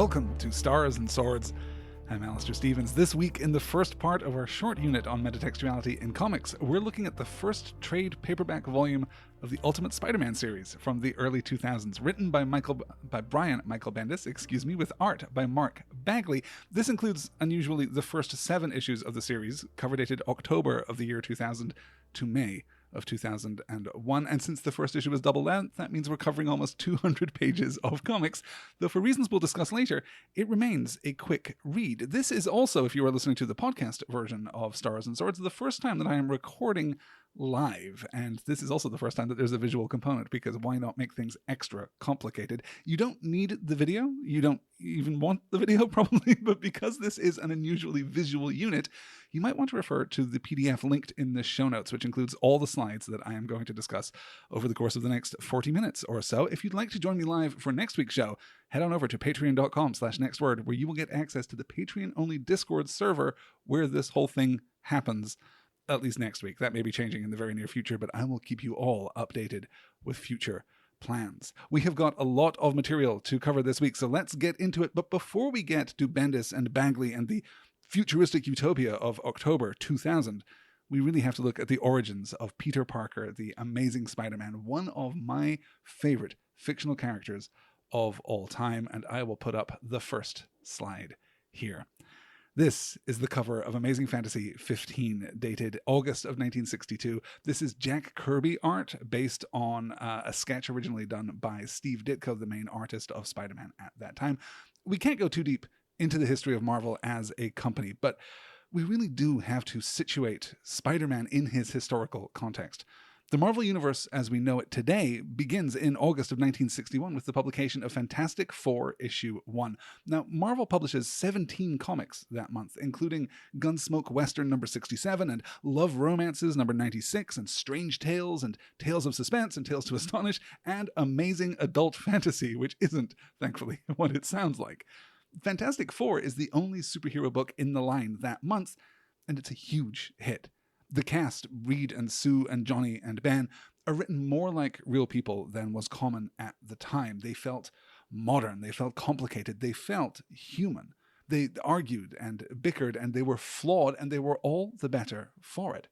Welcome to Stars and Swords. I'm Alastair Stephens. This week, in the first part of our short unit on metatextuality in comics, we're looking at the first trade paperback volume of the Ultimate Spider-Man series from the early 2000s, written by Brian Michael Bendis, with art by Mark Bagley. This includes, unusually, the first 7 issues of the series, cover dated October of the year 2000 to May of 2001, and since the first issue was double length, that means we're covering almost 200 pages of comics, though for reasons we'll discuss later, it remains a quick read. This is also, if you are listening to the podcast version of Stars and Swords, the first time that I am recording live, and this is also the first time that there's a visual component, because why not make things extra complicated? You don't need the video, you don't even want the video probably, but because this is an unusually visual unit, you might want to refer to the PDF linked in the show notes, which includes all the slides that I am going to discuss over the course of the next 40 minutes or so. If you'd like to join me live for next week's show, head on over to patreon.com/nextword, where you will get access to the Patreon-only Discord server where this whole thing happens, at least next week. That may be changing in the very near future, but I will keep you all updated with future plans. We have got a lot of material to cover this week, so let's get into it. But before we get to Bendis and Bagley and the futuristic utopia of October 2000, we really have to look at the origins of Peter Parker, the Amazing Spider-Man, one of my favorite fictional characters of all time, and I will put up the first slide here. This is the cover of Amazing Fantasy 15, dated August of 1962. This is Jack Kirby art based on a sketch originally done by Steve Ditko, the main artist of Spider-Man at that time. We can't go too deep into the history of Marvel as a company, but we really do have to situate Spider-Man in his historical context. The Marvel Universe, as we know it today, begins in August of 1961 with the publication of Fantastic Four issue 1. Now, Marvel publishes 17 comics that month, including Gunsmoke Western number 67 and Love Romances number 96 and Strange Tales and Tales of Suspense and Tales to Astonish and Amazing Adult Fantasy, which isn't, thankfully, what it sounds like. Fantastic Four is the only superhero book in the line that month, and it's a huge hit. The cast, Reed and Sue and Johnny and Ben, are written more like real people than was common at the time. They felt modern, they felt complicated, they felt human. They argued and bickered, and they were flawed, and they were all the better for it.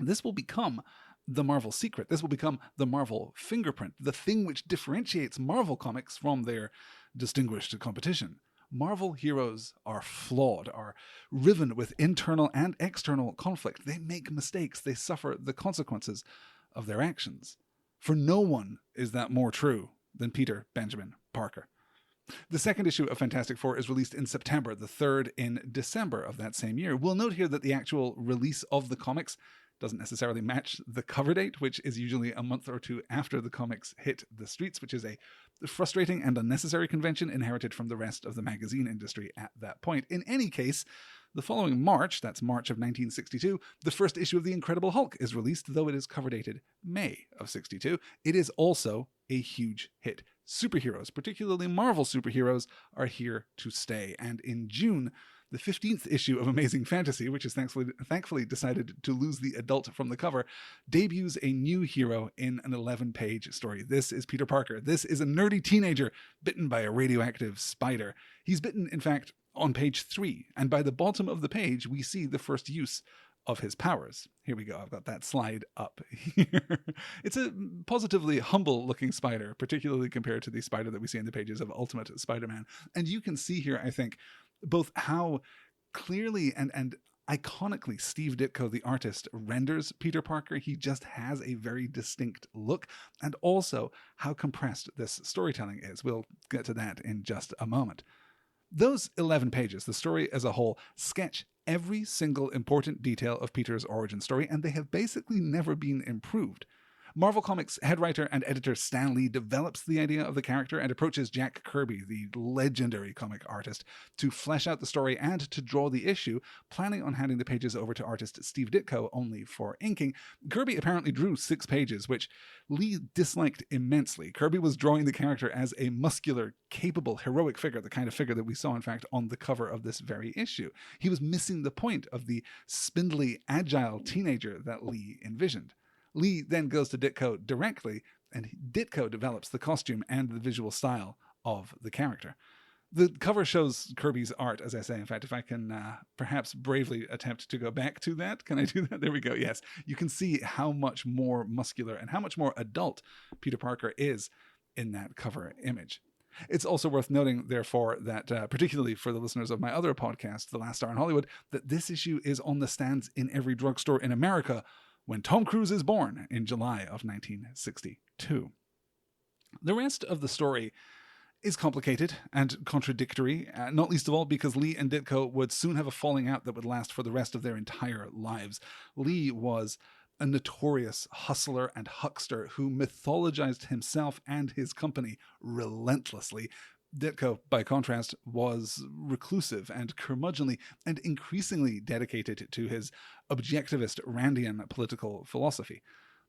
This will become the Marvel secret. This will become the Marvel fingerprint, the thing which differentiates Marvel comics from their distinguished competition. Marvel heroes are flawed, are riven with internal and external conflict. They make mistakes. They suffer the consequences of their actions. For no one is that more true than Peter Benjamin Parker. The second issue of Fantastic Four is released in September, the third in December of that same year. We'll note here that the actual release of the comics doesn't necessarily match the cover date, which is usually a month or two after the comics hit the streets, which is a frustrating and unnecessary convention inherited from the rest of the magazine industry at that point. In any case, the following March, that's March of 1962, the first issue of The Incredible Hulk is released, though it is cover dated May of 62. It is also a huge hit. Superheroes, particularly Marvel superheroes, are here to stay. And in June, the 15th issue of Amazing Fantasy, which has thankfully decided to lose the adult from the cover, debuts a new hero in an 11-page story. This is Peter Parker. This is a nerdy teenager bitten by a radioactive spider. He's bitten, in fact, on page 3, and by the bottom of the page, we see the first use of his powers. Here we go. I've got that slide up here. It's a positively humble-looking spider, particularly compared to the spider that we see in the pages of Ultimate Spider-Man. And you can see here, I think, both how clearly and iconically Steve Ditko, the artist, renders Peter Parker. He just has a very distinct look, and also how compressed this storytelling is. We'll get to that in just a moment. Those 11 pages, the story as a whole, sketch every single important detail of Peter's origin story, and they have basically never been improved. Marvel Comics head writer and editor Stan Lee develops the idea of the character and approaches Jack Kirby, the legendary comic artist, to flesh out the story and to draw the issue, planning on handing the pages over to artist Steve Ditko only for inking. Kirby apparently drew 6 pages, which Lee disliked immensely. Kirby was drawing the character as a muscular, capable, heroic figure, the kind of figure that we saw, in fact, on the cover of this very issue. He was missing the point of the spindly, agile teenager that Lee envisioned. Lee then goes to Ditko directly, and Ditko develops the costume and the visual style of the character. The cover shows Kirby's art, as I say. In fact, if I can perhaps bravely attempt to go back to that. Can I do that? There we go. Yes. You can see how much more muscular and how much more adult Peter Parker is in that cover image. It's also worth noting, therefore, that particularly for the listeners of my other podcast, The Last Star in Hollywood, that this issue is on the stands in every drugstore in America when Tom Cruise is born in July of 1962. The rest of the story is complicated and contradictory, not least of all because Lee and Ditko would soon have a falling out that would last for the rest of their entire lives. Lee was a notorious hustler and huckster who mythologized himself and his company relentlessly. Ditko, by contrast, was reclusive and curmudgeonly and increasingly dedicated to his objectivist Randian political philosophy.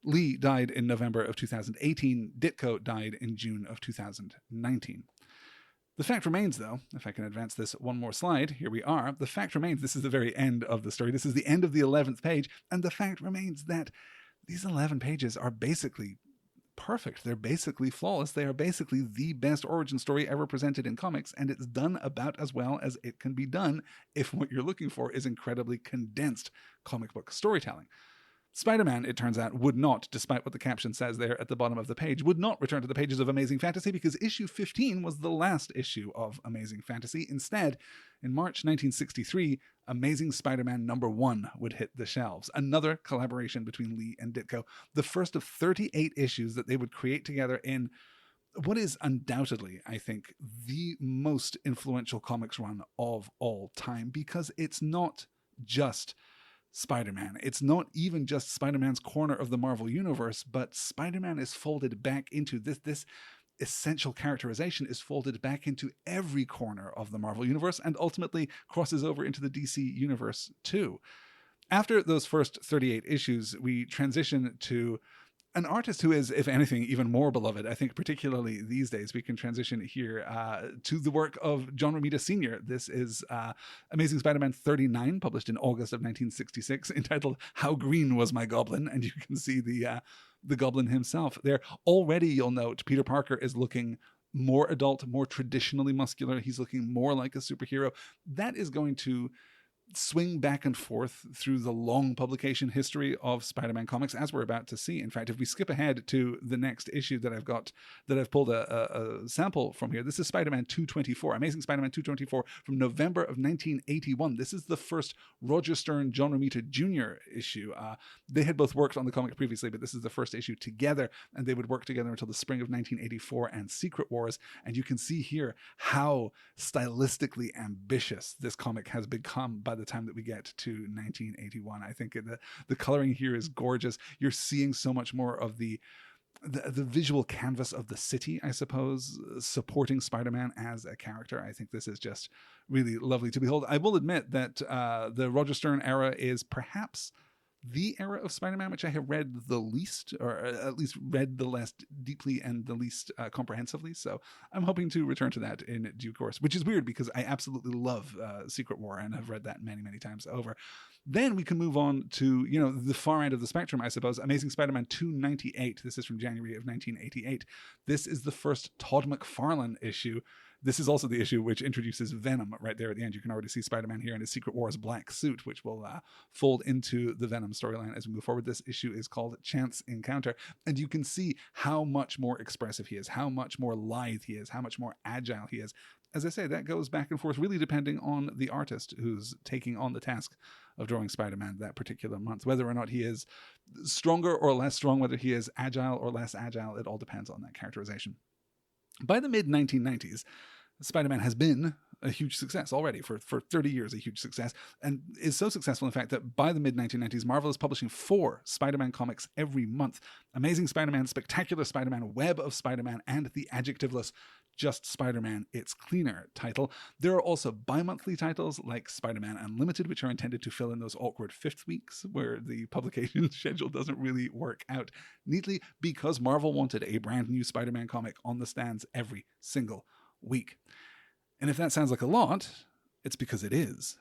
Lee died in November of 2018. Ditko died in June of 2019. The fact remains, though, if I can advance this one more slide, here we are. The fact remains, this is the very end of the story. This is the end of the 11th page. And the fact remains that these 11 pages are basically perfect. They're basically flawless. They are basically the best origin story ever presented in comics. And it's done about as well as it can be done if what you're looking for is incredibly condensed comic book storytelling. Spider-Man, it turns out, would not, despite what the caption says there at the bottom of the page, would not return to the pages of Amazing Fantasy because issue 15 was the last issue of Amazing Fantasy. Instead, in March 1963, Amazing Spider-Man #1 would hit the shelves. Another collaboration between Lee and Ditko. The first of 38 issues that they would create together in what is undoubtedly, I think, the most influential comics run of all time, because it's not just Spider-Man. It's not even just Spider-Man's corner of the Marvel Universe, but Spider-Man is folded back into this essential characterization is folded back into every corner of the Marvel Universe and ultimately crosses over into the DC Universe too. After those first 38 issues, we transition to an artist who is, if anything, even more beloved. I think particularly these days we can transition here to the work of John Romita Sr. This is Amazing Spider-Man 39, published in August of 1966, entitled How Green Was My Goblin? And you can see the Goblin himself there. Already, you'll note, Peter Parker is looking more adult, more traditionally muscular. He's looking more like a superhero. That is going to swing back and forth through the long publication history of Spider-Man comics, as we're about to see. In fact, if we skip ahead to the next issue that I've pulled a sample from here, this is Spider-Man 224, Amazing Spider-Man 224 from November of 1981. This is the first Roger Stern, John Romita Jr. issue. They had both worked on the comic previously, but this is the first issue together, and they would work together until the spring of 1984 and Secret Wars. And you can see here how stylistically ambitious this comic has become by the time that we get to 1981. I think the coloring here is gorgeous. You're seeing so much more of the visual canvas of the city, I suppose, supporting Spider-Man as a character. I think this is just really lovely to behold. I will admit that the Roger Stern era is perhaps the era of Spider-Man which I have read the least, or at least read the less deeply and the least comprehensively. So I'm hoping to return to that in due course, which is weird because I absolutely love Secret War and have read that many, many times over. Then we can move on to, the far end of the spectrum, I suppose. Amazing Spider-Man 298. This is from January of 1988. This is the first Todd McFarlane issue. This is also the issue which introduces Venom right there at the end. You can already see Spider-Man here in his Secret Wars black suit, which will fold into the Venom storyline as we move forward. This issue is called Chance Encounter, and you can see how much more expressive he is, how much more lithe he is, how much more agile he is. As I say, that goes back and forth, really depending on the artist who's taking on the task of drawing Spider-Man that particular month. Whether or not he is stronger or less strong, whether he is agile or less agile, it all depends on that characterization. By the mid-1990s, Spider-Man has been a huge success already, for 30 years, a huge success, and is so successful, in fact, that by the mid-1990s, Marvel is publishing 4 Spider-Man comics every month. Amazing Spider-Man, Spectacular Spider-Man, Web of Spider-Man, and the adjectiveless Just Spider-Man, It's Cleaner title. There are also bi-monthly titles like Spider-Man Unlimited, which are intended to fill in those awkward 5th weeks where the publication schedule doesn't really work out neatly, because Marvel wanted a brand new Spider-Man comic on the stands every single week. And if that sounds like a lot, it's because it is.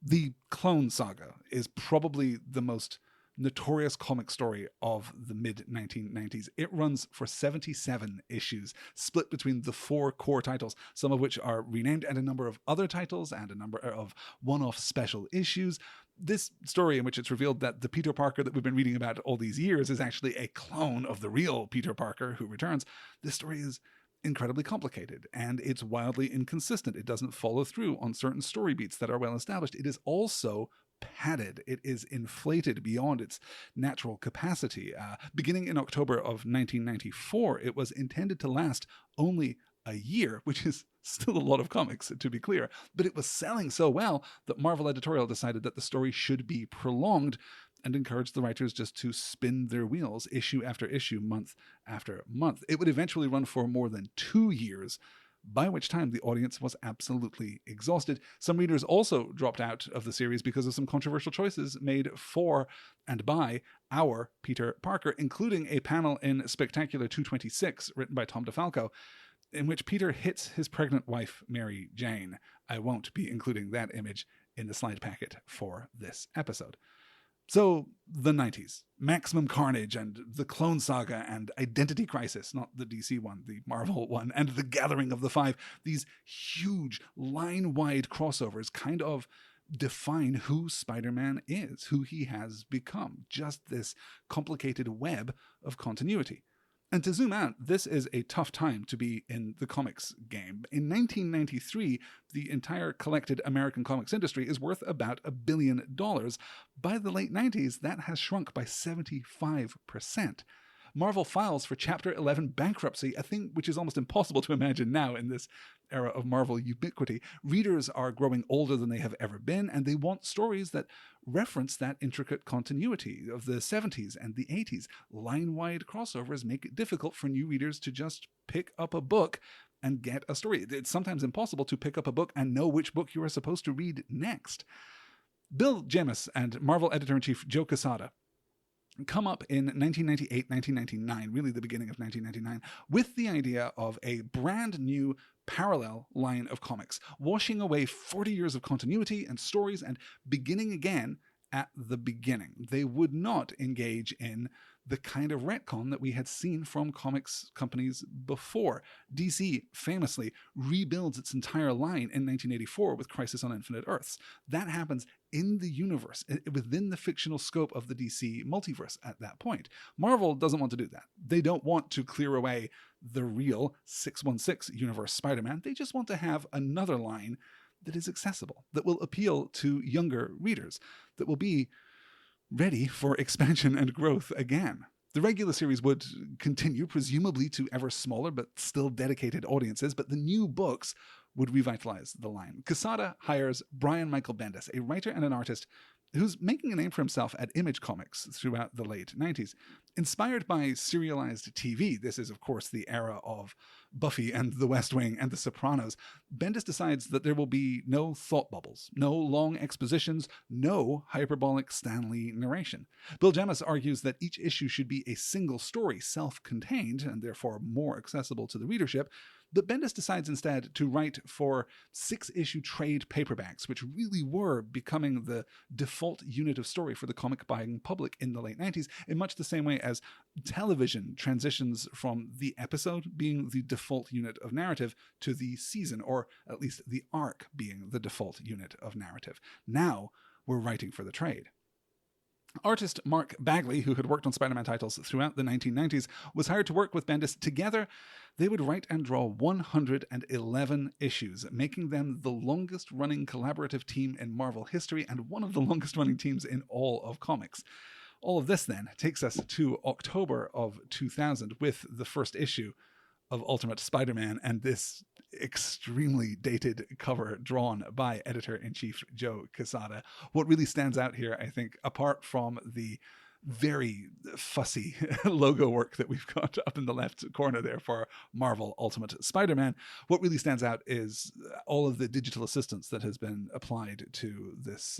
The Clone Saga is probably the most notorious comic story of the mid-1990s. It runs for 77 issues, split between the 4 core titles, some of which are renamed, and a number of other titles, and a number of one-off special issues. This story, in which it's revealed that the Peter Parker that we've been reading about all these years is actually a clone of the real Peter Parker who returns. This story is incredibly complicated, and it's wildly inconsistent. It doesn't follow through on certain story beats that are well established. It is also padded. It is inflated beyond its natural capacity. Beginning in October of 1994, it was intended to last only a year, which is still a lot of comics, to be clear, but it was selling so well that Marvel Editorial decided that the story should be prolonged and encouraged the writers just to spin their wheels issue after issue, month after month. It would eventually run for more than 2 years, by which time the audience was absolutely exhausted. Some readers also dropped out of the series because of some controversial choices made for and by our Peter Parker, including a panel in Spectacular 226 written by Tom DeFalco, in which Peter hits his pregnant wife, Mary Jane. I won't be including that image in the slide packet for this episode. So, the 90s. Maximum Carnage and the Clone Saga and Identity Crisis, not the DC one, the Marvel one, and the Gathering of the Five. These huge, line-wide crossovers kind of define who Spider-Man is, who he has become. Just this complicated web of continuity. And to zoom out, this is a tough time to be in the comics game. In 1993, the entire collected American comics industry is worth about $1 billion. By the late 90s, that has shrunk by 75%. Marvel files for Chapter 11 bankruptcy, a thing which is almost impossible to imagine now in this era of Marvel ubiquity. Readers are growing older than they have ever been, and they want stories that reference that intricate continuity of the 70s and the 80s. Line-wide crossovers make it difficult for new readers to just pick up a book and get a story. It's sometimes impossible to pick up a book and know which book you are supposed to read next. Bill Jemas and Marvel editor-in-chief Joe Quesada come up in 1998, 1999, really the beginning of 1999, with the idea of a brand new parallel line of comics, washing away 40 years of continuity and stories and beginning again at the beginning. They would not engage in the kind of retcon that we had seen from comics companies before. DC famously rebuilds its entire line in 1984 with Crisis on Infinite Earths. That happens in the universe, within the fictional scope of the DC multiverse at that point. Marvel doesn't want to do that. They don't want to clear away the real 616 universe Spider-Man. They just want to have another line that is accessible, that will appeal to younger readers, that will be ready for expansion and growth again. The regular series would continue, presumably to ever smaller but still dedicated audiences, but the new books would revitalize the line. Quesada hires Brian Michael Bendis, a writer and an artist who's making a name for himself at Image Comics throughout the late 90s. Inspired by serialized TV, this is of course the era of Buffy and The West Wing and The Sopranos, Bendis decides that there will be no thought bubbles, no long expositions, no hyperbolic Stan Lee narration. Bill Jemas argues that each issue should be a single story, self-contained, and therefore more accessible to the readership. But Bendis decides instead to write for 6-issue trade paperbacks, which really were becoming the default unit of story for the comic buying public in the late 90s, in much the same way as television transitions from the episode being the default unit of narrative to the season, or at least the arc being the default unit of narrative. Now we're writing for the trade. Artist Mark Bagley, who had worked on Spider-Man titles throughout the 1990s, was hired to work with Bendis. Together, they would write and draw 111 issues, making them the longest-running collaborative team in Marvel history and one of the longest-running teams in all of comics. All of this, then, takes us to October of 2000 with the first issue of Ultimate Spider-Man and this extremely dated cover drawn by editor-in-chief Joe Quesada. What really stands out here, I think, apart from the very fussy logo work that we've got up in the left corner there for Marvel Ultimate Spider-Man, what really stands out is all of the digital assistance that has been applied to this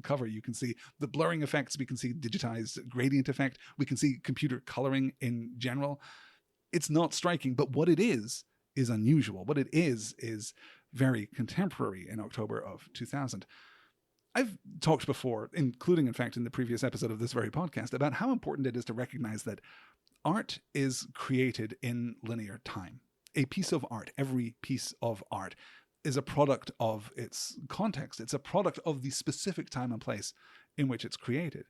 cover. You can see the blurring effects, we can see digitized gradient effect, we can see computer coloring in general. It's not striking, but what it is unusual. What it is very contemporary in October of 2000. I've talked before, including, in fact, in the previous episode of this very podcast, about how important it is to recognize that art is created in linear time. A piece of art, every piece of art, is a product of its context. It's a product of the specific time and place in which it's created.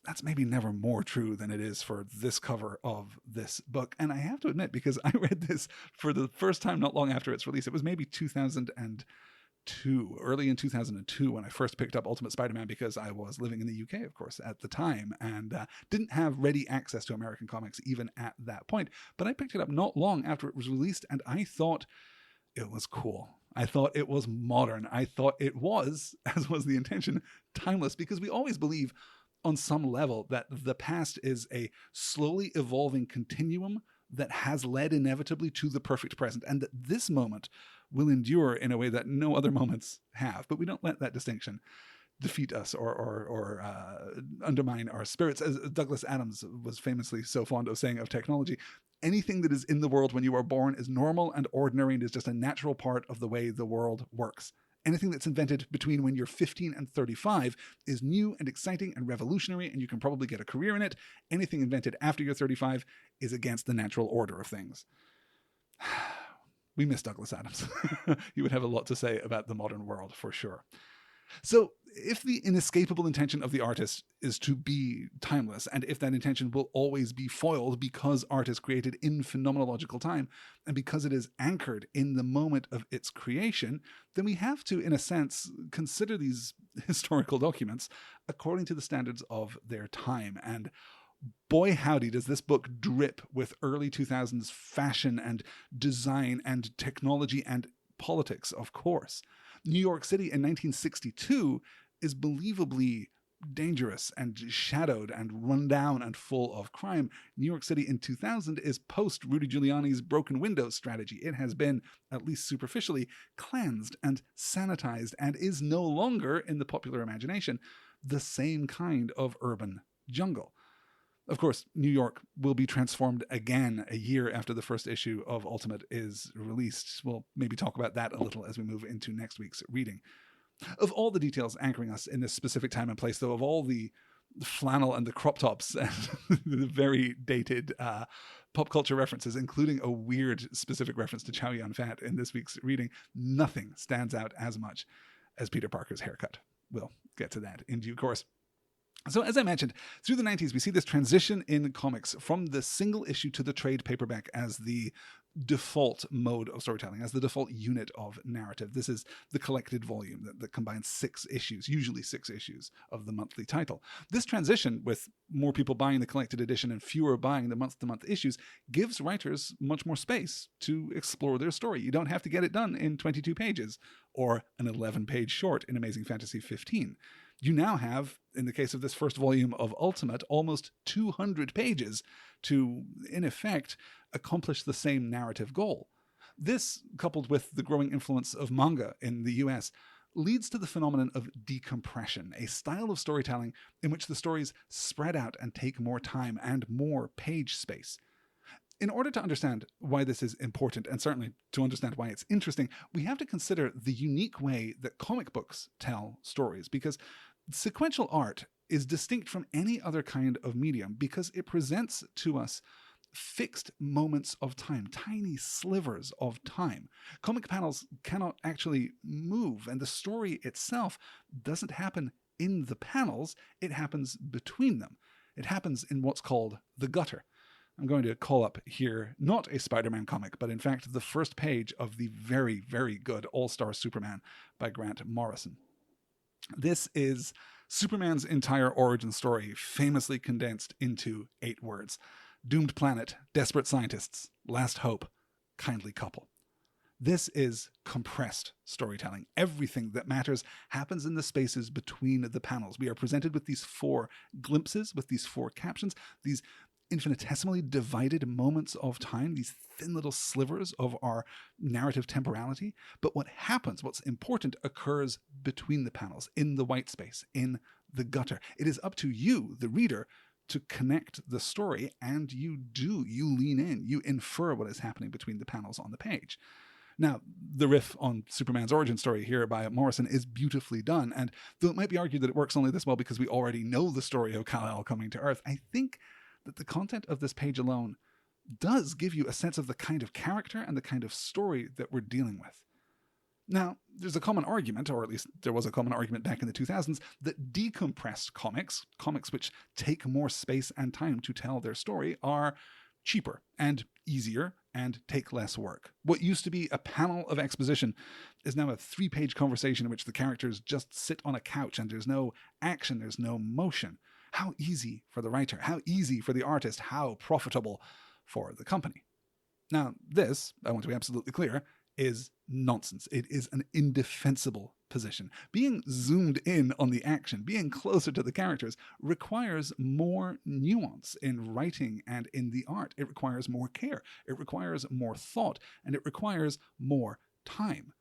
That's maybe never more true than it is for this cover of this book. And I have to admit, because I read this for the first time not long after its release, it was maybe 2002, early in 2002, when I first picked up Ultimate Spider-Man, because I was living in the UK, of course, at the time, and didn't have ready access to American comics even at that point. But I picked it up not long after it was released, and I thought it was cool. I thought it was modern. I thought it was, as was the intention, timeless, because we always believe on some level that the past is a slowly evolving continuum that has led inevitably to the perfect present, and that this moment will endure in a way that no other moments have. But we don't let that distinction defeat us or undermine our spirits. As Douglas Adams was famously so fond of saying of technology, anything that is in the world when you are born is normal and ordinary and is just a natural part of the way the world works. Anything that's invented between when you're 15 and 35 is new and exciting and revolutionary, and you can probably get a career in it. Anything invented after you're 35 is against the natural order of things. We miss Douglas Adams. He would have a lot to say about the modern world, for sure. So if the inescapable intention of the artist is to be timeless, and if that intention will always be foiled because art is created in phenomenological time, and because it is anchored in the moment of its creation, then we have to, in a sense, consider these historical documents according to the standards of their time. And boy howdy does this book drip with early 2000s fashion and design and technology and politics, of course. New York City in 1962 is believably dangerous and shadowed and run down and full of crime. New York City in 2000 is post Rudy Giuliani's broken windows strategy. It has been, at least superficially, cleansed and sanitized and is no longer, in the popular imagination, the same kind of urban jungle. Of course, New York will be transformed again a year after the first issue of Ultimate is released. We'll maybe talk about that a little as we move into next week's reading. Of all the details anchoring us in this specific time and place, though, of all the flannel and the crop tops and the very dated pop culture references, including a weird specific reference to Chow Yun-fat in this week's reading, nothing stands out as much as Peter Parker's haircut. We'll get to that in due course. So as I mentioned, through the 90s, we see this transition in comics from the single issue to the trade paperback as the default mode of storytelling, as the default unit of narrative. This is the collected volume that combines 6 issues, usually 6 issues of the monthly title. This transition, with more people buying the collected edition and fewer buying the month-to-month issues, gives writers much more space to explore their story. You don't have to get it done in 22 pages or an 11-page short in Amazing Fantasy 15. You now have, in the case of this first volume of Ultimate, almost 200 pages to, in effect, accomplish the same narrative goal. This, coupled with the growing influence of manga in the US, leads to the phenomenon of decompression, a style of storytelling in which the stories spread out and take more time and more page space. In order to understand why this is important, and certainly to understand why it's interesting, we have to consider the unique way that comic books tell stories, because sequential art is distinct from any other kind of medium because it presents to us fixed moments of time, tiny slivers of time. Comic panels cannot actually move, and the story itself doesn't happen in the panels, it happens between them. It happens in what's called the gutter. I'm going to call up here not a Spider-Man comic, but in fact the first page of the very, very good All-Star Superman by Grant Morrison. This is Superman's entire origin story, famously condensed into 8 words. Doomed planet, desperate scientists, last hope, kindly couple. This is compressed storytelling. Everything that matters happens in the spaces between the panels. We are presented with these 4 glimpses, with these 4 captions, these infinitesimally divided moments of time, these thin little slivers of our narrative temporality. But what happens, what's important, occurs between the panels, in the white space, in the gutter. It is up to you, the reader, to connect the story, and you lean in, you infer what is happening between the panels on the page. Now, the riff on Superman's origin story here by Morrison is beautifully done, and though it might be argued that it works only this well because we already know the story of Kal-El coming to Earth, I think that the content of this page alone does give you a sense of the kind of character and the kind of story that we're dealing with. Now, there's a common argument, or at least there was a common argument back in the 2000s, that decompressed comics which take more space and time to tell their story, are cheaper and easier and take less work. What used to be a panel of exposition is now a 3-page conversation in which the characters just sit on a couch and there's no action, there's no motion. How easy for the writer, how easy for the artist, how profitable for the company. Now, this, I want to be absolutely clear, is nonsense. It is an indefensible position. Being zoomed in on the action, being closer to the characters, requires more nuance in writing and in the art. It requires more care. It requires more thought, and it requires more time.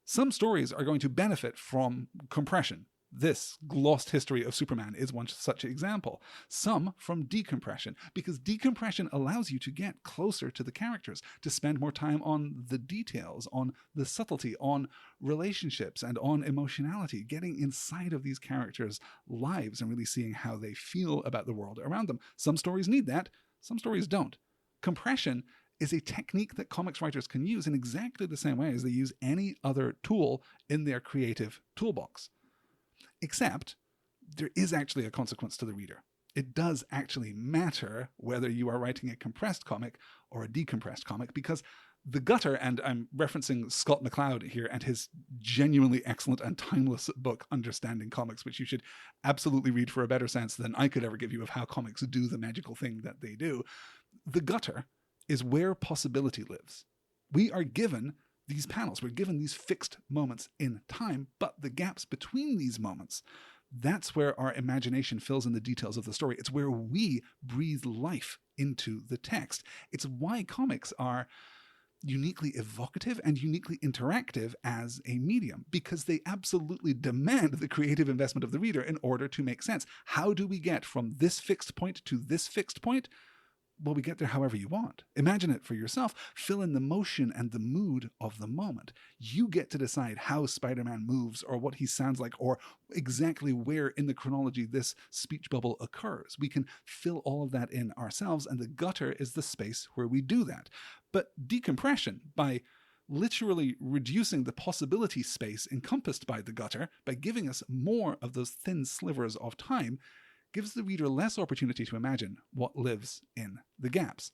Some stories are going to benefit from compression. This glossed history of Superman is one such example. Some from decompression, because decompression allows you to get closer to the characters, to spend more time on the details, on the subtlety, on relationships, and on emotionality, getting inside of these characters' lives and really seeing how they feel about the world around them. Some stories need that, some stories don't. Compression is a technique that comics writers can use in exactly the same way as they use any other tool in their creative toolbox. Except, there is actually a consequence to the reader. It does actually matter whether you are writing a compressed comic or a decompressed comic, because the gutter, and I'm referencing Scott McCloud here and his genuinely excellent and timeless book, Understanding Comics, which you should absolutely read for a better sense than I could ever give you of how comics do the magical thing that they do. The gutter is where possibility lives. We are given these panels, we're given these fixed moments in time, but the gaps between these moments, that's where our imagination fills in the details of the story. It's where we breathe life into the text. It's why comics are uniquely evocative and uniquely interactive as a medium, because they absolutely demand the creative investment of the reader in order to make sense. How do we get from this fixed point to this fixed point? Well, we get there however you want. Imagine it for yourself. Fill in the motion and the mood of the moment. You get to decide how Spider-Man moves, or what he sounds like, or exactly where in the chronology this speech bubble occurs. We can fill all of that in ourselves, and the gutter is the space where we do that. But decompression, by literally reducing the possibility space encompassed by the gutter, by giving us more of those thin slivers of time, gives the reader less opportunity to imagine what lives in the gaps.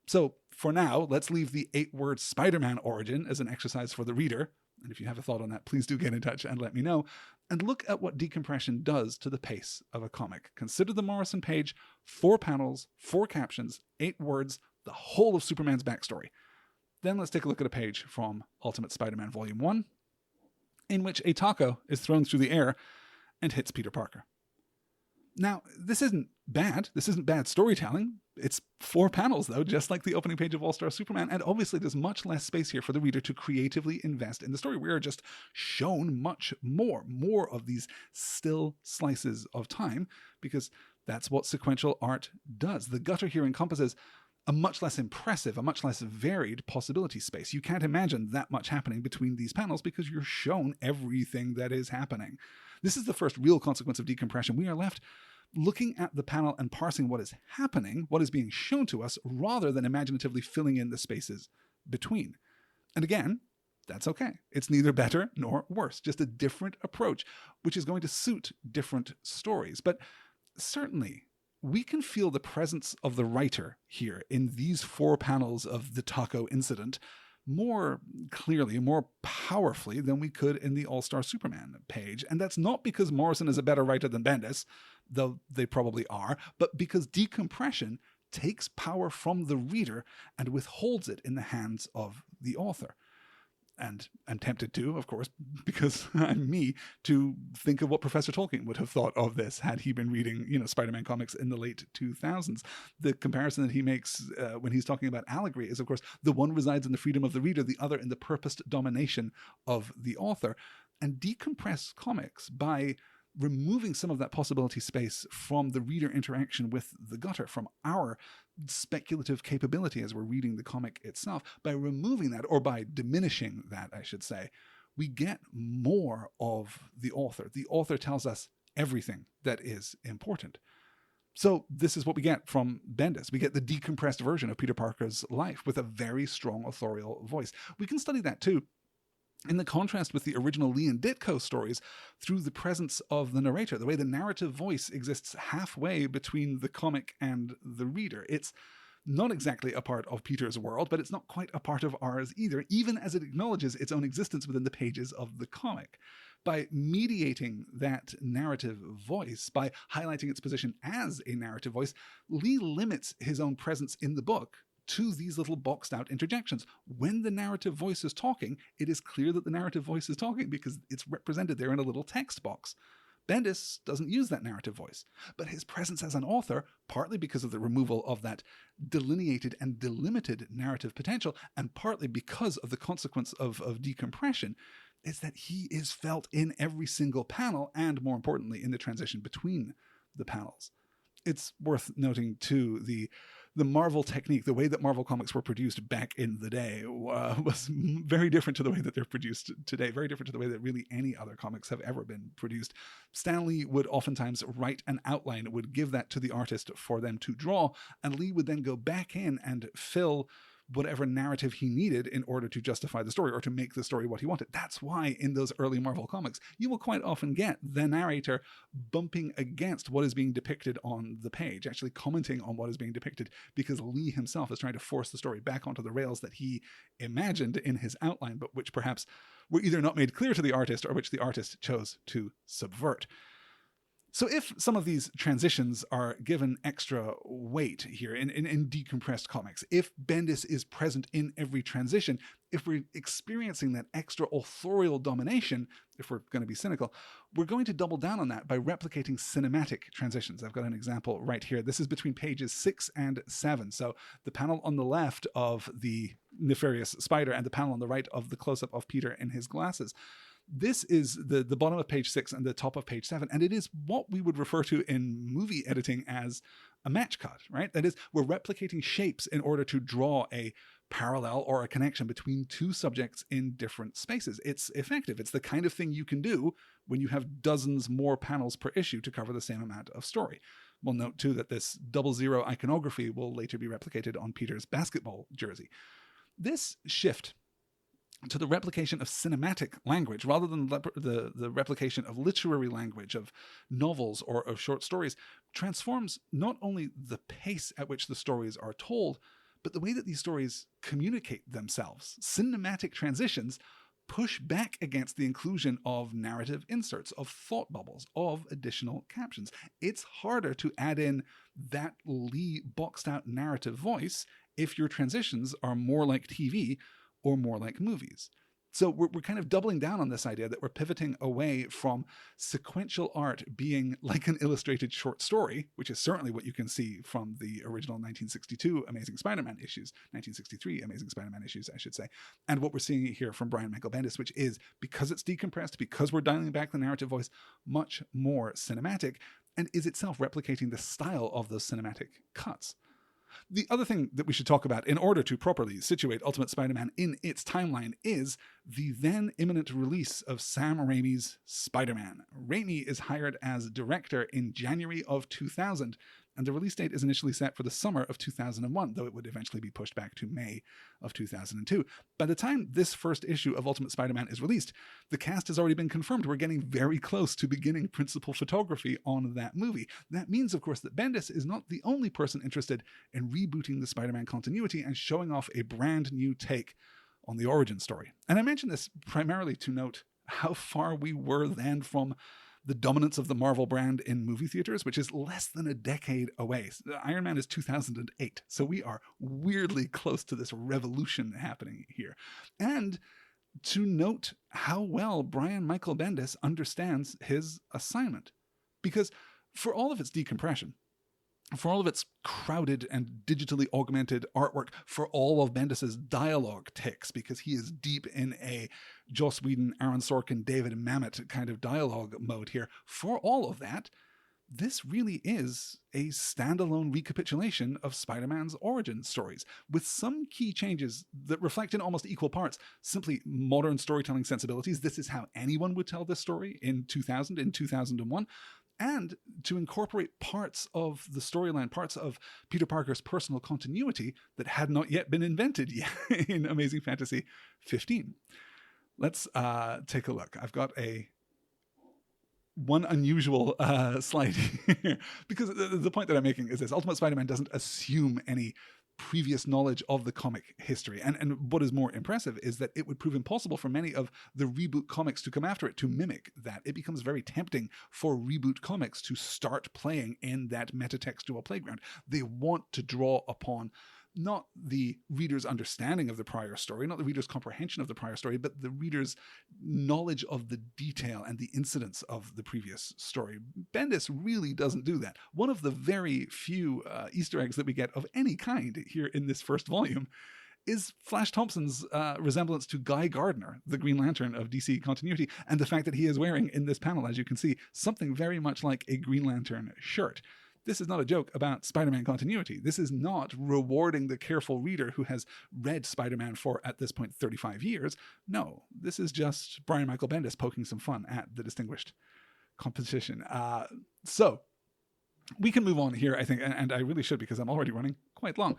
So for now, let's leave the 8-word Spider-Man origin as an exercise for the reader. And if you have a thought on that, please do get in touch and let me know. And look at what decompression does to the pace of a comic. Consider the Morrison page, 4 panels, 4 captions, 8 words, the whole of Superman's backstory. Then let's take a look at a page from Ultimate Spider-Man Volume 1, in which a taco is thrown through the air and hits Peter Parker. Now, this isn't bad. This isn't bad storytelling. It's 4 panels, though, just like the opening page of All-Star Superman. And obviously, there's much less space here for the reader to creatively invest in the story. We are just shown much more of these still slices of time, because that's what sequential art does. The gutter here encompasses a much less impressive, a much less varied possibility space. You can't imagine that much happening between these panels because you're shown everything that is happening. This is the first real consequence of decompression. We are left looking at the panel and parsing what is happening, what is being shown to us, rather than imaginatively filling in the spaces between. And again, that's okay. It's neither better nor worse, just a different approach, which is going to suit different stories. But certainly, we can feel the presence of the writer here in these 4 panels of the taco incident more clearly, more powerfully than we could in the All-Star Superman page. And that's not because Morrison is a better writer than Bendis, though they probably are, but because decompression takes power from the reader and withholds it in the hands of the author. And I'm tempted to, of course, because I'm me, to think of what Professor Tolkien would have thought of this had he been reading, Spider-Man comics in the late 2000s. The comparison that he makes when he's talking about allegory is, of course, the one resides in the freedom of the reader, the other in the purposed domination of the author. And decompress comics, by removing some of that possibility space from the reader interaction with the gutter, from our speculative capability as we're reading the comic itself. By removing that, or by diminishing that, I should say, we get more of the author. The author tells us everything that is important. So this is what we get from Bendis. We get the decompressed version of Peter Parker's life with a very strong authorial voice. We can study that too in the contrast with the original Lee and Ditko stories through the presence of the narrator, the way the narrative voice exists halfway between the comic and the reader. It's not exactly a part of Peter's world, but it's not quite a part of ours either, even as it acknowledges its own existence within the pages of the comic. By mediating that narrative voice, by highlighting its position as a narrative voice, Lee limits his own presence in the book to these little boxed out interjections. When the narrative voice is talking, it is clear that the narrative voice is talking because it's represented there in a little text box. Bendis doesn't use that narrative voice, but his presence as an author, partly because of the removal of that delineated and delimited narrative potential, and partly because of the consequence of decompression, is that he is felt in every single panel, and more importantly, in the transition between the panels. It's worth noting, too, the Marvel technique, the way that Marvel comics were produced back in the day was very different to the way that they're produced today, very different to the way that really any other comics have ever been produced. Stan Lee would oftentimes write an outline, would give that to the artist for them to draw, and Lee would then go back in and fill whatever narrative he needed in order to justify the story or to make the story what he wanted. That's why in those early Marvel comics, you will quite often get the narrator bumping against what is being depicted on the page, actually commenting on what is being depicted, because Lee himself is trying to force the story back onto the rails that he imagined in his outline, but which perhaps were either not made clear to the artist or which the artist chose to subvert. So if some of these transitions are given extra weight here in decompressed comics, if Bendis is present in every transition, if we're experiencing that extra authorial domination, if we're going to be cynical, we're going to double down on that by replicating cinematic transitions. I've got an example right here. This is between pages 6 and 7. So the panel on the left of the nefarious spider and the panel on the right of the close-up of Peter in his glasses. This is the bottom of page 6 and the top of page 7, and it is what we would refer to in movie editing as a match cut, right? That is, we're replicating shapes in order to draw a parallel or a connection between two subjects in different spaces. It's effective. It's the kind of thing you can do when you have dozens more panels per issue to cover the same amount of story. We'll note, too, that this 00 iconography will later be replicated on Peter's basketball jersey. This shift to the replication of cinematic language rather than the replication of literary language, of novels or of short stories, transforms not only the pace at which the stories are told, but the way that these stories communicate themselves. Cinematic transitions push back against the inclusion of narrative inserts, of thought bubbles, of additional captions. It's harder to add in that Lee boxed out narrative voice if your transitions are more like TV or more like movies. So we're kind of doubling down on this idea that we're pivoting away from sequential art being like an illustrated short story, which is certainly what you can see from the original 1962 Amazing Spider-Man issues, 1963 Amazing Spider-Man issues, I should say, and what we're seeing here from Brian Michael Bendis, which is, because it's decompressed, because we're dialing back the narrative voice, much more cinematic, and is itself replicating the style of those cinematic cuts. The other thing that we should talk about in order to properly situate Ultimate Spider-Man in its timeline is the then imminent release of Sam Raimi's Spider-Man. Raimi is hired as director in January of 2000, and the release date is initially set for the summer of 2001, though it would eventually be pushed back to May of 2002. By the time this first issue of Ultimate Spider-Man is released, the cast has already been confirmed. We're getting very close to beginning principal photography on that movie. That means, of course, that Bendis is not the only person interested in rebooting the Spider-Man continuity and showing off a brand new take on the origin story. And I mention this primarily to note how far we were then from the dominance of the Marvel brand in movie theaters, which is less than a decade away. Iron Man is 2008, so we are weirdly close to this revolution happening here. And to note how well Brian Michael Bendis understands his assignment. Because for all of its decompression, for all of its crowded and digitally augmented artwork, for all of Bendis's dialogue ticks, because he is deep in a Joss Whedon, Aaron Sorkin, David Mamet kind of dialogue mode here, for all of that, this really is a standalone recapitulation of Spider-Man's origin stories, with some key changes that reflect in almost equal parts simply modern storytelling sensibilities. This is how anyone would tell this story in 2000, in 2001. And to incorporate parts of the storyline, parts of Peter Parker's personal continuity that had not yet been invented yet in Amazing Fantasy 15. Let's take a look. I've got one unusual slide here, because the point that I'm making is this: Ultimate Spider-Man doesn't assume any previous knowledge of the comic history. And what is more impressive is that it would prove impossible for many of the reboot comics to come after it to mimic that. It becomes very tempting for reboot comics to start playing in that metatextual playground. They want to draw upon not the reader's understanding of the prior story, not the reader's comprehension of the prior story, but the reader's knowledge of the detail and the incidents of the previous story. Bendis really doesn't do that. One of the very few Easter eggs that we get of any kind here in this first volume is Flash Thompson's resemblance to Guy Gardner, the Green Lantern of DC continuity, and the fact that he is wearing in this panel, as you can see, something very much like a Green Lantern shirt. This is not a joke about Spider-Man continuity. This is not rewarding the careful reader who has read Spider-Man for, at this point, 35 years. No, this is just Brian Michael Bendis poking some fun at the distinguished competition. So we can move on here, I think, and I really should, because I'm already running quite long.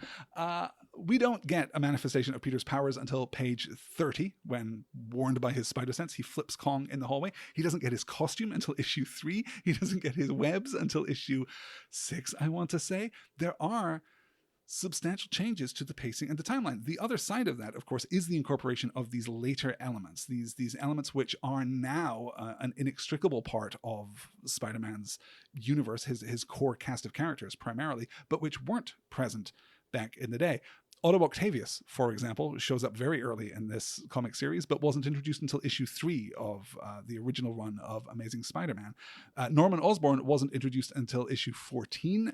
We don't get a manifestation of Peter's powers until page 30, when, warned by his spider sense, he flips Kong in the hallway. He doesn't get his costume until issue 3. He doesn't get his webs until issue 6, I want to say. There are substantial changes to the pacing and the timeline. The other side of that, of course, is the incorporation of these later elements, these elements which are now an inextricable part of Spider-Man's universe, his core cast of characters primarily, but which weren't present back in the day. Otto Octavius, for example, shows up very early in this comic series, but wasn't introduced until issue 3 of the original run of Amazing Spider-Man. Norman Osborn wasn't introduced until issue 14.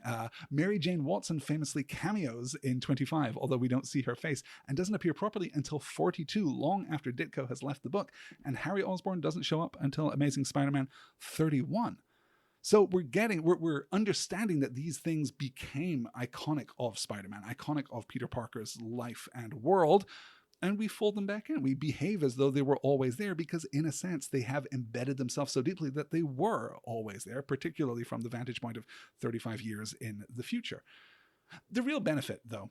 Mary Jane Watson famously cameos in 25, although we don't see her face, and doesn't appear properly until 42, long after Ditko has left the book. And Harry Osborn doesn't show up until Amazing Spider-Man 31. So we're understanding that these things became iconic of Spider-Man, iconic of Peter Parker's life and world, and we fold them back in. We behave as though they were always there, because in a sense they have embedded themselves so deeply that they were always there, particularly from the vantage point of 35 years in the future. The real benefit, though,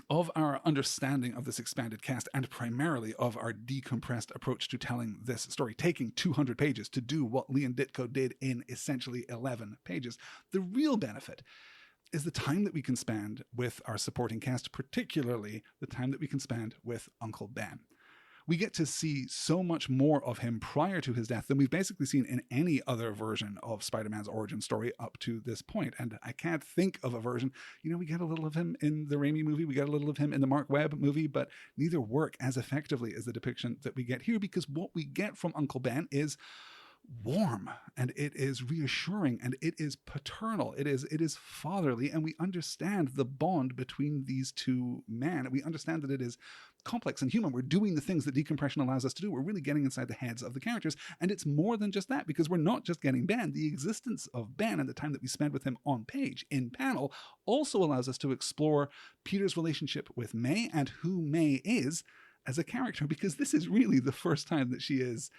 of our understanding of this expanded cast, and primarily of our decompressed approach to telling this story, taking 200 pages to do what Lee and Ditko did in essentially 11 pages, the real benefit is the time that we can spend with our supporting cast, particularly the time that we can spend with Uncle Ben. We get to see so much more of him prior to his death than we've basically seen in any other version of Spider-Man's origin story up to this point. And I can't think of a version. We get a little of him in the Raimi movie, we get a little of him in the Mark Webb movie, but neither work as effectively as the depiction that we get here, because what we get from Uncle Ben is warm, and it is reassuring, and it is paternal, it is fatherly, and we understand the bond between these two men. We understand that it is complex and human. We're doing the things that decompression allows us to do. We're really getting inside the heads of the characters, and it's more than just that, because we're not just getting Ben. The existence of Ben and the time that we spend with him on page, in panel, also allows us to explore Peter's relationship with May and who May is as a character, because this is really the first time that she is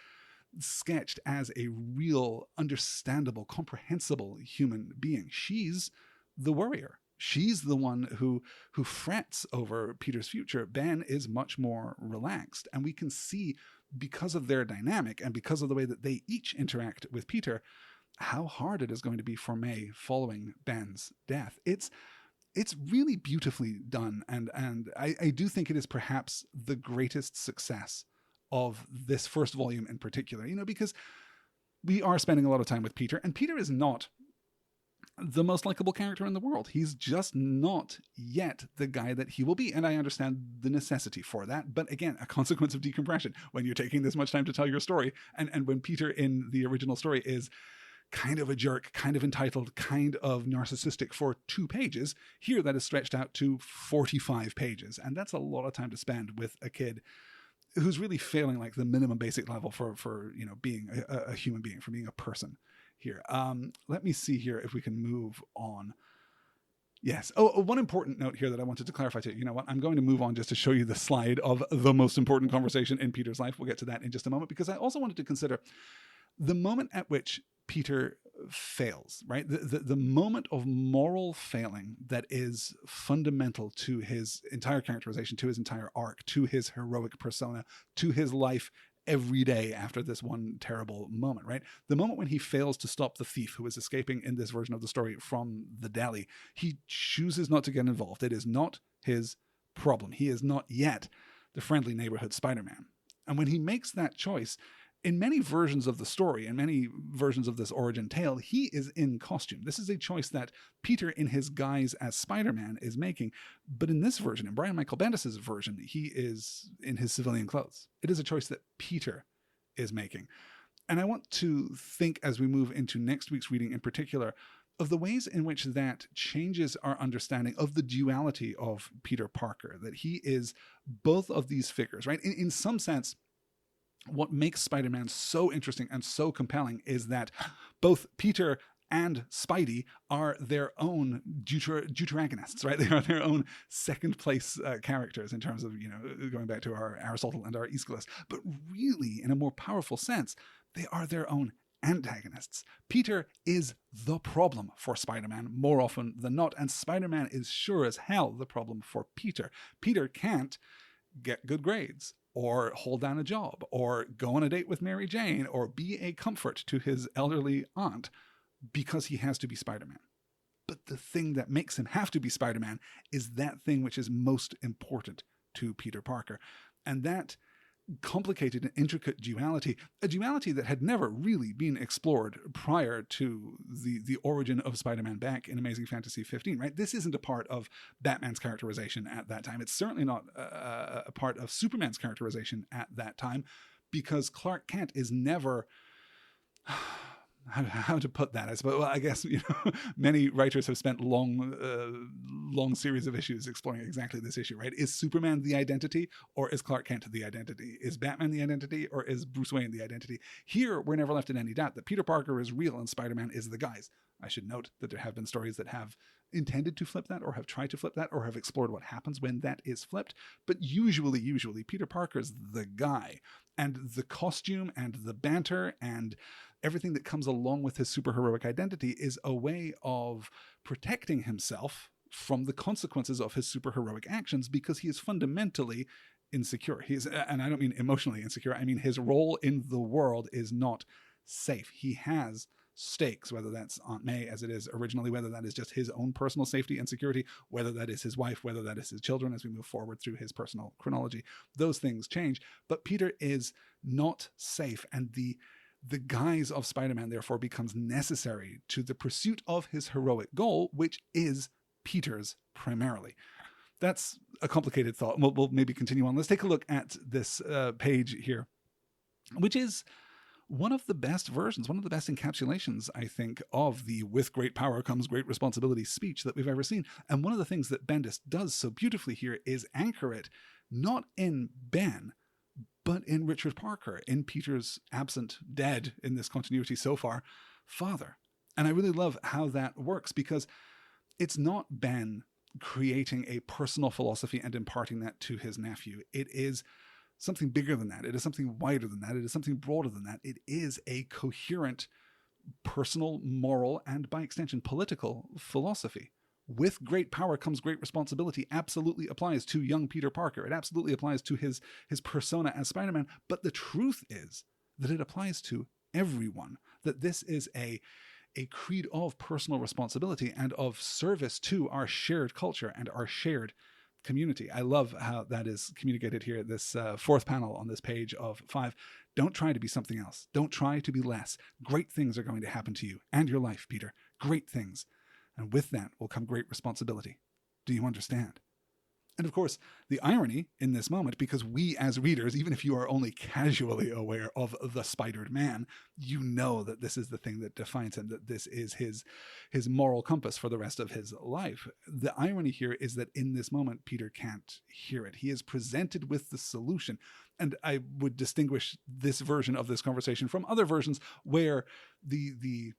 sketched as a real, understandable, comprehensible human being. She's the worrier. She's the one who frets over Peter's future. Ben is much more relaxed, and we can see, because of their dynamic and because of the way that they each interact with Peter, how hard it is going to be for May following Ben's death. It's really beautifully done, and I do think it is perhaps the greatest success of this first volume in particular, because we are spending a lot of time with Peter, and Peter is not the most likable character in the world. He's just not yet the guy that he will be, and I understand the necessity for that, but again, a consequence of decompression. When you're taking this much time to tell your story, and when Peter in the original story is kind of a jerk, kind of entitled, kind of narcissistic for 2 pages. Here, that is stretched out to 45 pages. And that's a lot of time to spend with a kid who's really failing like the minimum basic level for being a human being, for being a person here. Let me see here if we can move on. Yes. Oh, one important note here that I wanted to clarify too. You know what? I'm going to move on just to show you the slide of the most important conversation in Peter's life. We'll get to that in just a moment, because I also wanted to consider the moment at which Peter fails, right? The moment of moral failing that is fundamental to his entire characterization, to his entire arc, to his heroic persona, to his life every day after this one terrible moment, right? The moment when he fails to stop the thief who is escaping in this version of the story from the deli, he chooses not to get involved. It is not his problem. He is not yet the friendly neighborhood Spider-Man. And when he makes that choice, in many versions of the story, in many versions of this origin tale, he is in costume. This is a choice that Peter, in his guise as Spider-Man, is making. But in this version, in Brian Michael Bendis' version, he is in his civilian clothes. It is a choice that Peter is making. And I want to think, as we move into next week's reading in particular, of the ways in which that changes our understanding of the duality of Peter Parker, that he is both of these figures, right? In some sense, what makes Spider-Man so interesting and so compelling is that both Peter and Spidey are their own deuteragonists, right? They are their own second place characters in terms of, going back to our Aristotle and our Aeschylus. But really, in a more powerful sense, they are their own antagonists. Peter is the problem for Spider-Man more often than not, and Spider-Man is sure as hell the problem for Peter. Peter can't get good grades, or hold down a job, or go on a date with Mary Jane, or be a comfort to his elderly aunt, because he has to be Spider-Man. But the thing that makes him have to be Spider-Man is that thing which is most important to Peter Parker. And that complicated and intricate duality, a duality that had never really been explored prior to the origin of Spider-Man back in Amazing Fantasy 15, right? This isn't a part of Batman's characterization at that time. It's certainly not a part of Superman's characterization at that time, because Clark Kent is never... How to put that? I suppose. Well, I guess many writers have spent long series of issues exploring exactly this issue. Right? Is Superman the identity, or is Clark Kent the identity? Is Batman the identity, or is Bruce Wayne the identity? Here, we're never left in any doubt that Peter Parker is real and Spider-Man is the guise. I should note that there have been stories that have intended to flip that, or have tried to flip that, or have explored what happens when that is flipped. But usually, Peter Parker's the guy, and the costume and the banter and everything that comes along with his superheroic identity is a way of protecting himself from the consequences of his superheroic actions, because he is fundamentally insecure. And I don't mean emotionally insecure. I mean his role in the world is not safe. He has stakes, whether that's Aunt May as it is originally, whether that is just his own personal safety and security, whether that is his wife, whether that is his children as we move forward through his personal chronology. Those things change, but Peter is not safe, and the guise of Spider-Man therefore becomes necessary to the pursuit of his heroic goal, which is Peter's primarily. That's a complicated thought. We'll maybe continue on. Let's take a look at this page here, which is one of the best versions, one of the best encapsulations, I think, of the "with great power comes great responsibility" speech that we've ever seen. And one of the things that Bendis does so beautifully here is anchor it not in Ben, but in Richard Parker, in Peter's absent, dead in this continuity so far, father. And I really love how that works, because it's not Ben creating a personal philosophy and imparting that to his nephew. It is something bigger than that. It is something wider than that. It is something broader than that. It is a coherent personal, moral, and by extension political philosophy. With great power comes great responsibility absolutely applies to young Peter Parker. It absolutely applies to his persona as Spider-Man. But the truth is that it applies to everyone, that this is a creed of personal responsibility and of service to our shared culture and our shared community. I love how that is communicated here, this fourth panel on this page of 5. Don't try to be something else. Don't try to be less. Great things are going to happen to you and your life, Peter. Great things. And with that will come great responsibility. Do you understand? And of course, the irony in this moment, because we as readers, even if you are only casually aware of the Spidered Man, you know that this is the thing that defines him, that this is his moral compass for the rest of his life. The irony here is that in this moment, Peter can't hear it. He is presented with the solution. And I would distinguish this version of this conversation from other versions where the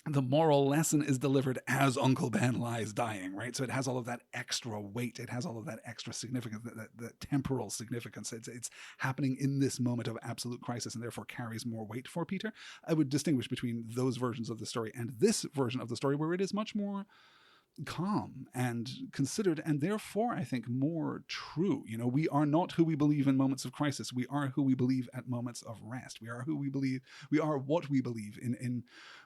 moral lesson is delivered as Uncle Ben lies dying, right? So it has all of that extra weight. It has all of that extra significance, that temporal significance. It's happening in this moment of absolute crisis and therefore carries more weight for Peter. I would distinguish between those versions of the story and this version of the story where it is much more calm and considered, and therefore I think more true. You know, we are not who we believe in moments of crisis. We are who we believe at moments of rest. We are who we believe. We are what we believe in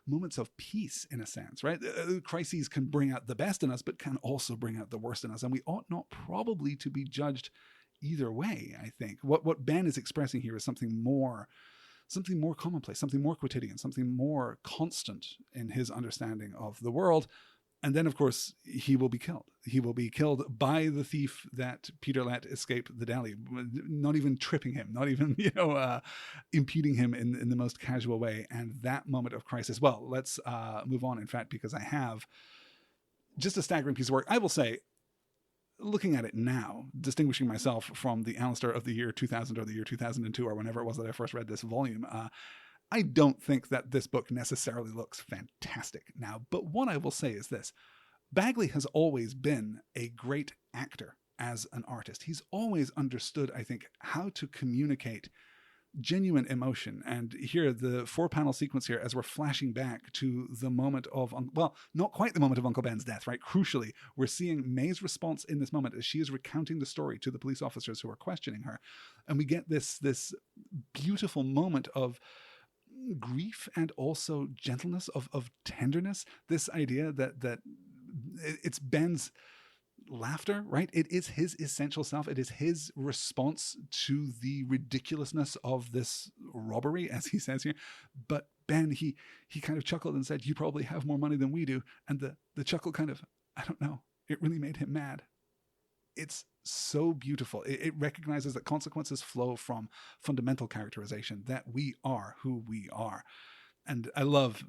moments of peace, in a sense, right? Crises can bring out the best in us, but can also bring out the worst in us, and we ought not probably to be judged either way. I think what Ben is expressing here is something more commonplace, something more quotidian, something more constant in his understanding of the world. And then, of course, he will be killed. He will be killed by the thief that Peter let escape the deli, not even tripping him, not even, impeding him in the most casual way. And that moment of crisis, well, let's move on, in fact, because I have just a staggering piece of work. I will say, looking at it now, distinguishing myself from the Alastair of the year 2000 or the year 2002 or whenever it was that I first read this volume, I don't think that this book necessarily looks fantastic now, but what I will say is this. Bagley has always been a great actor as an artist. He's always understood, I think, how to communicate genuine emotion. And here, the 4-panel sequence here, as we're flashing back to the moment of, well, not quite the moment of Uncle Ben's death, right? Crucially, we're seeing May's response in this moment as she is recounting the story to the police officers who are questioning her. And we get this beautiful moment of grief and also gentleness, of tenderness. This idea that it's Ben's laughter, right? It is his essential self. It is his response to the ridiculousness of this robbery, as he says here. But Ben, he kind of chuckled and said, "You probably have more money than we do." And the chuckle kind of, I don't know, it really made him mad. It's so beautiful. It recognizes that consequences flow from fundamental characterization, that we are who we are. And I love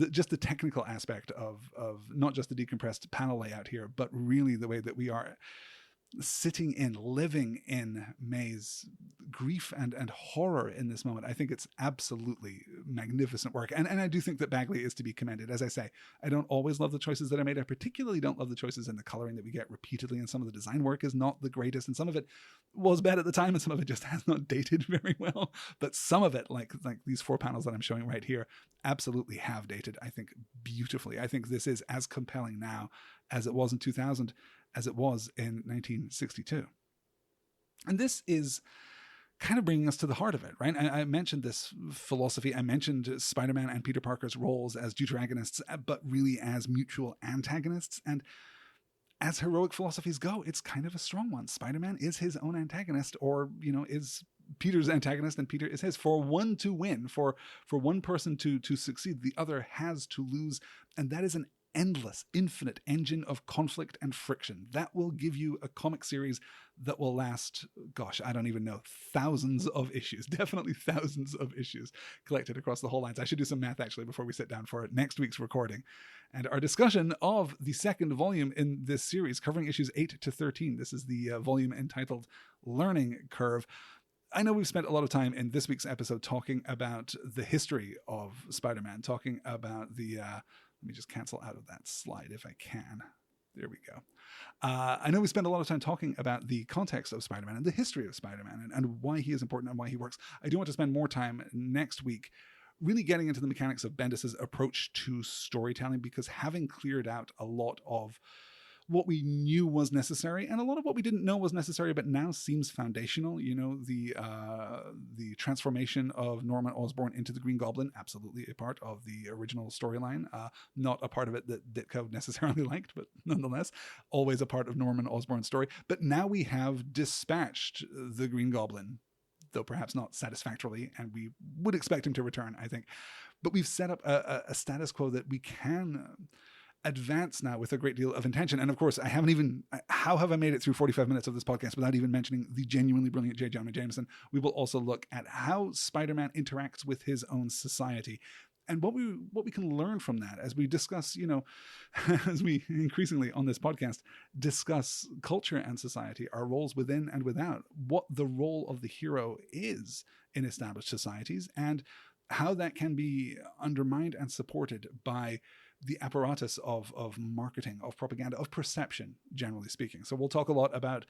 just the technical aspect of not just the decompressed panel layout here, but really the way that we are living in May's grief and horror in this moment. I think it's absolutely magnificent work. And I do think that Bagley is to be commended. As I say, I don't always love the choices that are made. I particularly don't love the choices in the coloring that we get repeatedly, and some of the design work is not the greatest, and some of it was bad at the time, and some of it just has not dated very well. But some of it, like these 4 panels that I'm showing right here, absolutely have dated, I think, beautifully. I think this is as compelling now as it was in 2000, as it was in 1962. And this is kind of bringing us to the heart of it, right? I mentioned this philosophy. I mentioned Spider-Man and Peter Parker's roles as deuteragonists, but really as mutual antagonists. And as heroic philosophies go, it's kind of a strong one. Spider-Man is his own antagonist, or, is Peter's antagonist, and Peter is his. For one to win, for one person to succeed, the other has to lose. And that is an endless, infinite engine of conflict and friction. That will give you a comic series that will last, gosh, I don't even know, thousands of issues, definitely thousands of issues collected across the whole lines. I should do some math actually before we sit down for next week's recording. And our discussion of the second volume in this series, covering issues 8 to 13. This is the volume entitled Learning Curve. I know we've spent a lot of time in this week's episode talking about the history of Spider-Man, talking about the let me just cancel out of that slide if I can. There we go. I know we spend a lot of time talking about the context of Spider-Man and the history of Spider-Man and why he is important and why he works. I do want to spend more time next week really getting into the mechanics of Bendis's approach to storytelling, because having cleared out a lot of what we knew was necessary and a lot of what we didn't know was necessary but now seems foundational, the transformation of Norman Osborn into the Green Goblin, absolutely a part of the original storyline, not a part of it that Ditko necessarily liked, but nonetheless always a part of Norman Osborn's story. But now we have dispatched the Green Goblin, though perhaps not satisfactorily, and we would expect him to return, I think. But we've set up a status quo that we can advance now with a great deal of intention. And of course, how have I made it through 45 minutes of this podcast without even mentioning the genuinely brilliant J. Jonah Jameson? We will also look at how Spider-Man interacts with his own society and what we can learn from that as we discuss, as we increasingly on this podcast discuss culture and society, our roles within and without, what the role of the hero is in established societies, and how that can be undermined and supported by the apparatus of marketing, of propaganda, of perception, generally speaking. So we'll talk a lot about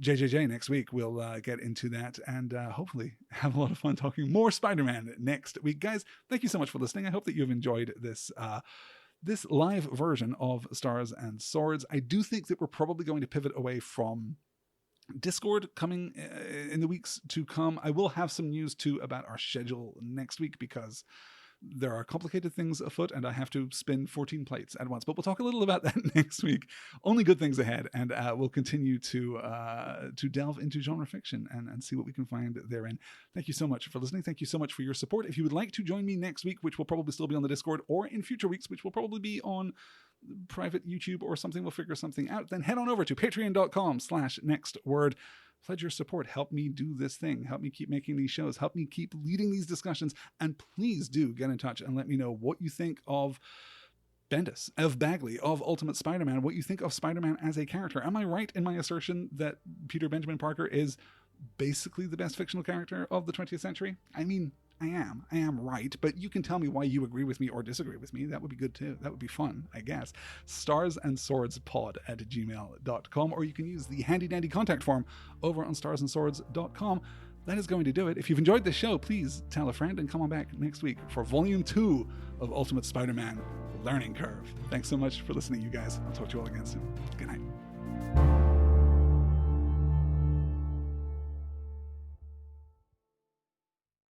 JJJ next week. We'll get into that and hopefully have a lot of fun talking more Spider-Man next week. Guys, thank you so much for listening. I hope that you've enjoyed this live version of Stars and Swords. I do think that we're probably going to pivot away from Discord coming in the weeks to come. I will have some news too about our schedule next week, because there are complicated things afoot and I have to spin 14 plates at once, but we'll talk a little about that next week. Only good things ahead, and we'll continue to delve into genre fiction and see what we can find therein. Thank you so much for listening. Thank you so much for your support. If you would like to join me next week, which will probably still be on the Discord, or in future weeks, which will probably be on private YouTube or something, we'll figure something out, then head on over to patreon.com/nextword. Pledge your support. Help me do this thing. Help me keep making these shows. Help me keep leading these discussions. And please do get in touch and let me know what you think of Bendis, of Bagley, of Ultimate Spider-Man, what you think of Spider-Man as a character. Am I right in my assertion that Peter Benjamin Parker is basically the best fictional character of the 20th century? I mean, I am right, but you can tell me why you agree with me or disagree with me. That would be good too. That would be fun, I guess. starsandswordspod@gmail.com, or you can use the handy dandy contact form over on starsandswords.com. That is going to do it. If you've enjoyed this show, please tell a friend and come on back next week for Volume 2 of Ultimate Spider-Man: Learning Curve. Thanks so much for listening, you guys. I'll talk to you all again soon. Good night.